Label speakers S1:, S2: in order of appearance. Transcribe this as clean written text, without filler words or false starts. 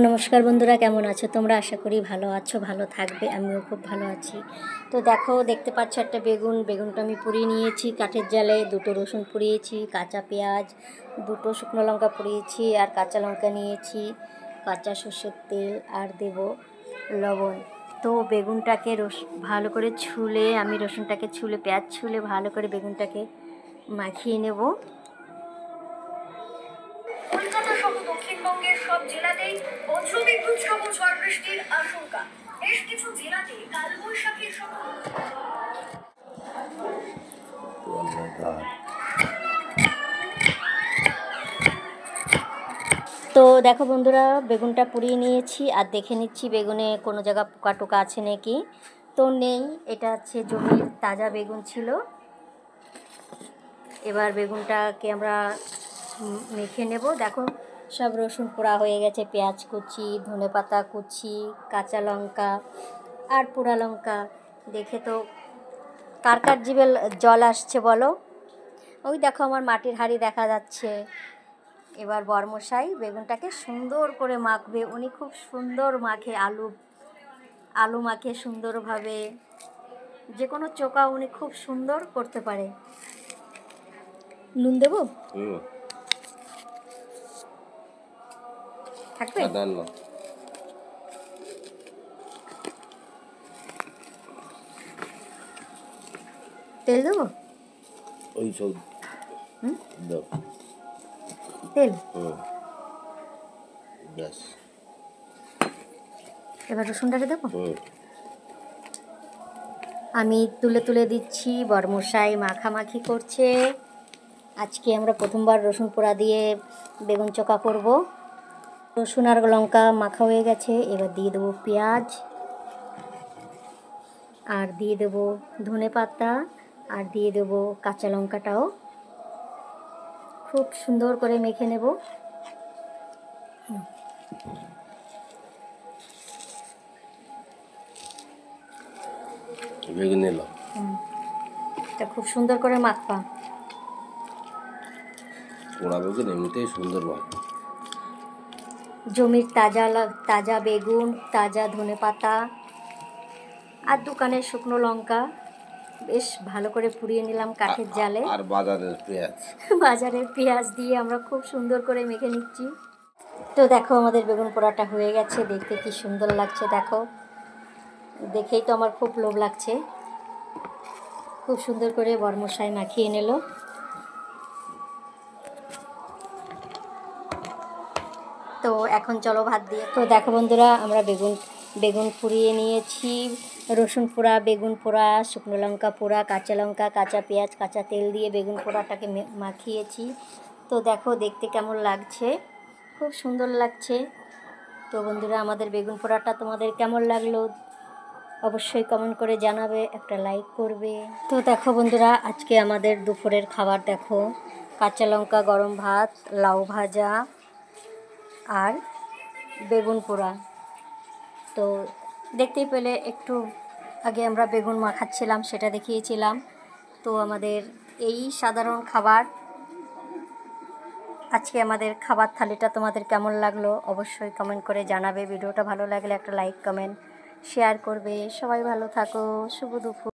S1: নমস্কার বন্ধুরা, কেমন আছো তোমরা? আশা করি ভালো আছো, ভালো থাকবে। আমিও খুব ভালো আছি। তো দেখো, দেখতে পাচ্ছ একটা বেগুনটা আমি পুড়িয়ে নিয়েছি কাঠের জালে। দুটো রসুন পুড়িয়েছি, কাঁচা পেঁয়াজ, দুটো শুকনো লঙ্কা পুড়িয়েছি, আর কাঁচা লঙ্কা নিয়েছি, কাঁচা সর্ষের তেল, আর দেব লবণ। তো বেগুনটাকে ভালো করে ছুলে, আমি রসুনটাকে ছুলে, পেঁয়াজ ছুলে ভালো করে বেগুনটাকে মাখিয়ে নেব।
S2: কলকাতা সহ দক্ষিণবঙ্গের সব জেলাতেই বজ্রবিদ্যুৎ সহ ঝড় বৃষ্টির আশঙ্কা। বেশ কিছু জেলাতে কালবৈশাখীর
S1: তো দেখো বন্ধুরা, বেগুনটা পুড়িয়ে নিয়েছি আর দেখে নিচ্ছি বেগুনে কোনো জায়গা পোকা টোকা আছে নাকি। তো নেই, এটা হচ্ছে জমির তাজা বেগুন ছিল। এবার বেগুনটাকে আমরা মেখে নেব। দেখো, সব রসুন পোড়া হয়ে গেছে, পেঁয়াজ কুচি, ধনেপাতা কুচি, কাঁচা লঙ্কা আর পোড়া লঙ্কা। দেখে তো কার কার জিভে জল আসছে বলো? ওই দেখো, আমার মাটির হাঁড়ি দেখা যাচ্ছে। এবার বরমশাই বেগুনটাকে সুন্দর করে মাখবে। উনি খুব সুন্দর মাখে, আলু মাখে সুন্দরভাবে। যে কোনো চোখা উনি খুব সুন্দর করতে পারে। নুন দেবো? থাকবে? তেল দেবো?
S3: ওই সব দাও
S1: তেল।
S3: ব্যাস।
S1: এবার রসুনটাকে দেবো। আমি তুলে তুলে দিচ্ছি, বরমশাই মাখামাখি করছে। আজকে আমরা প্রথমবার রসুন পোড়া দিয়ে বেগুন চোখা করব। রসুন আর লঙ্কা মাখা হয়ে গেছে। এবার দিয়ে দেবো পেঁয়াজ, আর দিয়ে দেবো ধনেপাতা, আর দিয়ে দেবো কাঁচা লঙ্কাটাও। খুব সুন্দর করে মেখে নেব।
S3: বেগুন নিলাম।
S1: এটা খুব সুন্দর করে মাখবা।
S3: পোড়া বেগুন এমনিতেই সুন্দর মাখা।
S1: জমির তাজা বেগুন, তাজা ধনেপাতা আর দোকানের শুকনো লঙ্কা বেশ ভালো করে পুড়িয়ে নিলাম কাঠের জালে।
S3: আর বাজারের পেঁয়াজ
S1: বাজারের পেঁয়াজ দিয়ে আমরা খুব সুন্দর করে মেখে নিচ্ছি। তো দেখো, আমাদের বেগুন পোড়াটা হয়ে গেছে। দেখতে কি সুন্দর লাগছে দেখো, দেখেই তো আমার খুব লোভ লাগছে। খুব সুন্দর করে বরমশাই মাখিয়ে নিল। তো এখন চলো ভাত দিয়ে। তো দেখো বন্ধুরা, আমরা বেগুন পুড়িয়ে নিয়েছি। রসুন পোড়া, বেগুন পোড়া, শুকনো লঙ্কা পোড়া, কাঁচা লঙ্কা, কাঁচা পেঁয়াজ, কাঁচা তেল দিয়ে বেগুন পোড়াটাকে মাখিয়েছি। তো দেখো, দেখতে কেমন লাগছে, খুব সুন্দর লাগছে। তো বন্ধুরা, আমাদের বেগুন পোড়াটা তোমাদের কেমন লাগলো অবশ্যই কমেন্ট করে জানাবে, একটা লাইক করবে। তো দেখো বন্ধুরা, আজকে আমাদের দুপুরের খাবার দেখো, কাঁচা লঙ্কা, গরম ভাত, লাউ ভাজা আর বেগুন পোড়া। তো দেখতেই পেলে, একটু আগে আমরা বেগুন মাখাচ্ছিলাম, সেটা দেখিয়েছিলাম। তো আমাদের এই সাধারণ খাবার। আজকে আমাদের খাবার থালিটা তোমাদের কেমন লাগলো অবশ্যই কমেন্ট করে জানাবে। ভিডিওটা ভালো লাগলে একটা লাইক, কমেন্ট, শেয়ার করবে। সবাই ভালো থাকো। শুভ দুপুর।